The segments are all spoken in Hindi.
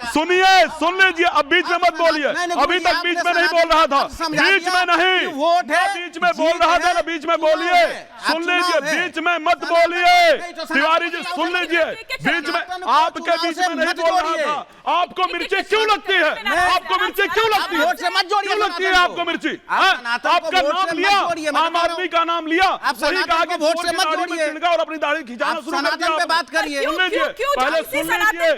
सुनिए, सुन लीजिए, अब बीच में मत बोलिए। अभी तक बीच में नहीं बोल रहा था, बीच में नहीं, बीच में बोल रहा था ना, बीच में बोलिए। सुन लीजिए, बीच में मत बोलिए। तिवारी जी सुन लीजिए, बीच में, आपके बीच में नहीं बोल रहा था। आपको मिर्ची क्यों लगती है? आपको मिर्ची क्यों लगती है? क्यों लगती है आपको मिर्ची? आपका नाम लिया, आम आदमी का नाम लिया, वही कहा कि वोट से मत जोड़िए और अपनी दाढ़ी खिंचाना शुरू कर दिया। बात करिए, सुन लीजिए, पहले सुन लीजिए।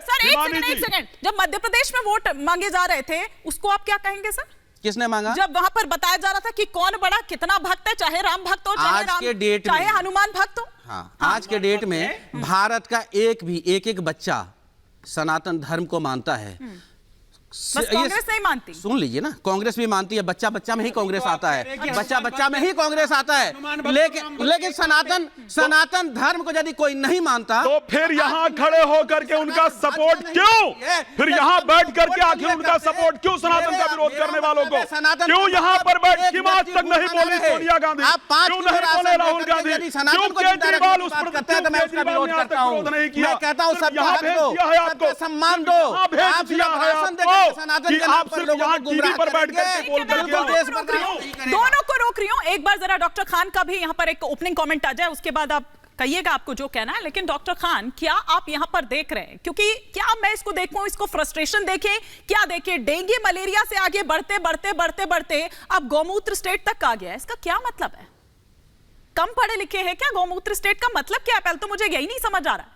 सर एक सेकंड, जब मध्य प्रदेश में वोट मांगे जा रहे थे, उसको आप क्या कहेंगे सर? किसने मांगा? जब वहां पर बताया जा रहा था कि कौन बड़ा कितना भक्त है, चाहे राम भक्त हो, चाहे हनुमान भक्त हो। हाँ, आज के डेट में भारत का एक बच्चा सनातन धर्म को मानता है। बस कांग्रेस नहीं मानती। सुन लीजिए ना, कांग्रेस भी मानती है, बच्चा बच्चा में ही कांग्रेस आता है, बच्चा बच्चा में ही कांग्रेस आता है। लेकिन सनातन धर्म को यदि कोई नहीं मानता तो फिर यहाँ खड़े होकर के उनका सपोर्ट क्यों? फिर यहाँ बैठ करके आखिर उनका सपोर्ट क्यों? सनातन का विरोध करने वालों को क्यों यहाँ पर बैठ? क्यों आज तक नहीं बोली सोनिया गांधी? क्यों नहीं बोले राहुल गांधी? क्यों केजरीवाल उस पर नहीं किया? मैं कहता हूँ सबको सम्मान दो, आप भाषण देकर सनातन के नाम पर लोगों को गुमराह पर बैठ कर बोल दोनों को रोक रही हूं। एक बार जरा डॉक्टर खान का भी यहां पर एक ओपनिंग कमेंट आ जाए, उसके बाद आप कहिएगा आपको जो कहना है। लेकिन डॉक्टर खान, क्या आप यहां पर देख रहे हैं, क्योंकि क्या मैं इसको देखूं, इसको फ्रस्ट्रेशन देखें, क्या देखें, डेंगू मलेरिया से आगे बढ़ते बढ़ते बढ़ते बढ़ते अब गौमूत्र स्टेट तक आ गया है। इसका क्या मतलब है? कम पढ़े लिखे हैं क्या? गौमूत्र स्टेट का मतलब क्या है? पहले तो मुझे यही नहीं समझ आ रहा है।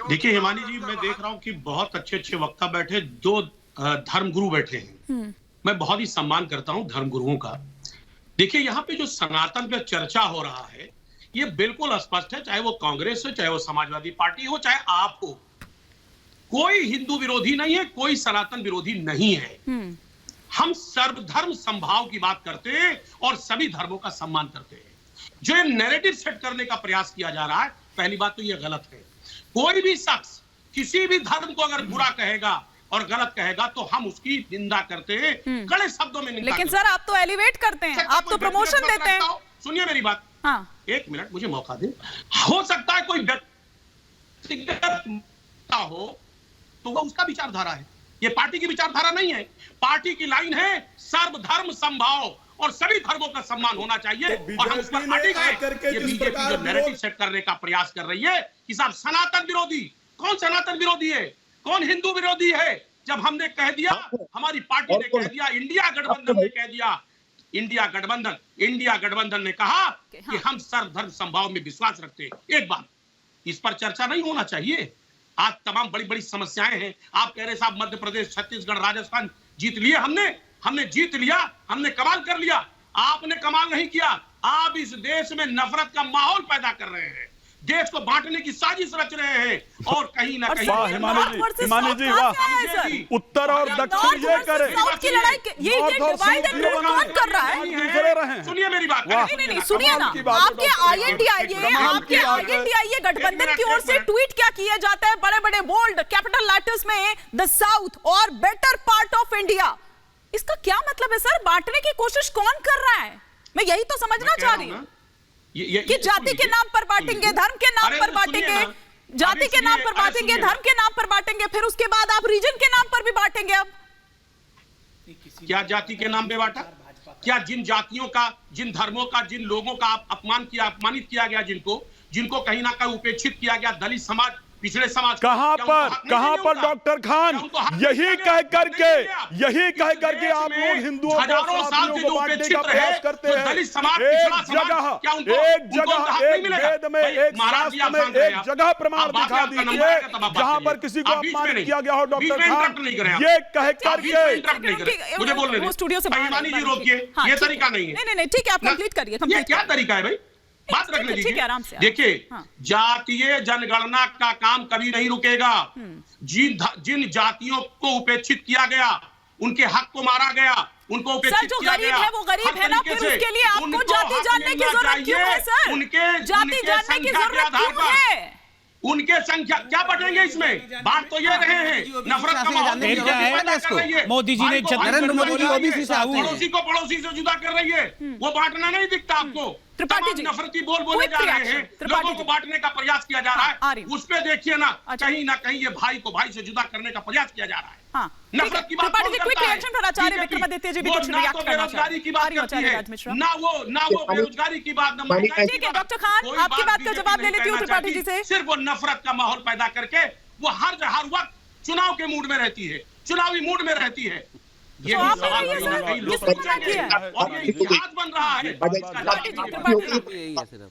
देखिए हिमानी जी, मैं देख रहा हूं कि बहुत अच्छे अच्छे वक्ता बैठे, दो धर्मगुरु बैठे हैं। मैं बहुत ही सम्मान करता हूं धर्मगुरुओं का। देखिए यहाँ पे जो सनातन पे चर्चा हो रहा है, ये बिल्कुल स्पष्ट है, चाहे वो कांग्रेस हो, चाहे वो समाजवादी पार्टी हो, चाहे आप हो। कोई हिंदू विरोधी नहीं है, कोई सनातन विरोधी नहीं है। हम सर्वधर्म समभाव की बात करते हैं और सभी धर्मों का सम्मान करते हैं। जो ये नैरेटिव सेट करने का प्रयास किया जा रहा है, पहली बात तो ये गलत है। कोई भी शख्स किसी भी धर्म को अगर बुरा कहेगा और गलत कहेगा तो हम उसकी निंदा करते हैं, कड़े शब्दों में निंदा। लेकिन सर आप तो एलिवेट करते हैं, आप तो प्रमोशन देते हैं। सुनिए मेरी बात। हाँ। एक मिनट मुझे मौका दे। हो सकता है कोई व्यक्तिगत हो तो वह उसका विचारधारा है, ये पार्टी की विचारधारा नहीं है। पार्टी की लाइन है सर्वधर्म समभाव और सभी धर्मों का सम्मान होना चाहिए, और हम उस पर अड़े गए। ये बीजेपी जो नैरेटिव सेट करने का प्रयास कर रही है कि साहब सनातन विरोधी, कौन सनातन विरोधी है, कौन हिंदू विरोधी है? जब हमने कह दिया, हमारी पार्टी ने कह दिया, इंडिया गठबंधन ने कह दिया, इंडिया गठबंधन ने कहा कि हम सर्वधर्म समभाव में विश्वास रखते हैं। एक बात, इस पर चर्चा नहीं होना चाहिए। आज तमाम बड़ी बड़ी समस्याएं हैं। आप कह रहे साहब मध्य प्रदेश, छत्तीसगढ़, राजस्थान जीत लिए, हमने जीत लिया, हमने कमाल कर लिया। आपने कमाल नहीं किया, आप इस देश में नफरत का माहौल पैदा कर रहे हैं, देश को बांटने की साजिश रच रहे हैं, और कहीं ना कहीं हिमानी जी वाह, उत्तर और दक्षिण ये करे, की लड़ाई ये डिवाइड एंड रूल कौन कर रहा है? सुनिए मेरी बात। नहीं सुनिए ना, आपके आईएनडीआईए गठबंधन की ओर से ट्वीट क्या किया जाता है, बड़े बड़े बोल्ड कैपिटल लेटर्स में, द साउथ और बेटर पार्ट ऑफ इंडिया। इसका क्या मतलब है सर? बांटने की कोशिश कौन कर रहा है? मैं यही तो समझना चाह रही हूँ कि जाति के नाम पर बांटेंगे, धर्म के नाम पर बांटेंगे, जाति के नाम पर बांटेंगे, धर्म के नाम पर बांटेंगे, फिर उसके बाद आप रीजन के नाम पर भी बांटेंगे। अब क्या जाति के नाम पे बांटा? क्या जिन जातियों का, जिन धर्मों का, जिन लोगों का अपमानित किया गया, जिनको कहीं ना कहीं उपेक्षित किया गया, दलित समाज, पिछड़े समाज, कहां पर डॉक्टर खान यही कह करके आप लोग हिंदुओं को बांटने का प्रयास करते हैं। एक जगह एक वेद में, एक शास्त्र में एक जगह प्रमाण दिखा दीजिए जहां पर किसी को अपमानित किया गया हो डॉक्टर खान, ये कह करके। मुझे बोलने स्टूडियो से जी रोकिए, ये तरीका नहीं है। नहीं ठीक है, आप कंप्लीट करिए। क्या तरीका है भाई? बात रखने दीजिए, आराम से। देखिए जातीय जनगणना का काम कभी नहीं रुकेगा। जिन जातियों को उपेक्षित किया गया, उनके हक को मारा गया, उनको उपेक्षित किया गया, है वो गरीब है ना, फिर उसके लिए आपको जाति जानने की जरूरत क्यों है सर? जाति जानने की जरूरत क्यों है? उनके संख्या क्या बढ़ेंगे इसमें? बात तो ये रहे हैं, नफरत का माहौल मोदी जी ने पड़ोसी को पड़ोसी से जुदा कर रही है, वो बांटना नहीं दिखता आपको। त्रिपाठी जी, तमाम नफरती बोल बोले quick जा रहे reaction, हैं, त्रिपाठी लोगों को जी। बांटने का प्रयास किया जा हाँ, आ रहा रही है। हूँ। उस पे देखिए ना, अच्छा। कहीं ना कहीं ये भाई को भाई से जुदा करने का प्रयास किया जा रहा है। हाँ, ठीक है। नफरत की बात त्रिपाठी कौन जी, क्विक करता है? रिएक्शन पर आचार्य बीजेपी, विक्रमादित्य जी भी वो कुछ ना रिएक्ट तो करना बेरोजगारी की चाहें। बात आ रही हूँ करती आचार्य है, राजमिश्रा। ना वो बेरोजगारी की बात, ना महंगाई ठीक की है, बात। डॉक्टर खान, कोई आपकी बात का बीजेपी जवाब ले नहीं लेती हूँ कहना त्रिपाठी जी चाहती। से। सिर्फ वो नफरत का माहौल पैदा करके वो हर वक्त चुनाव के मूड में रहती है, चुनावी मूड में रहती है। ये तो भी आप सवाल बताइए कहीं ना सर, कहीं लोग किसने मना पूछेंगे किया है? और ये इतिहास बन रहा है। त्रिपाठी जी, त्रिपाठी जी। यही है सिर्फ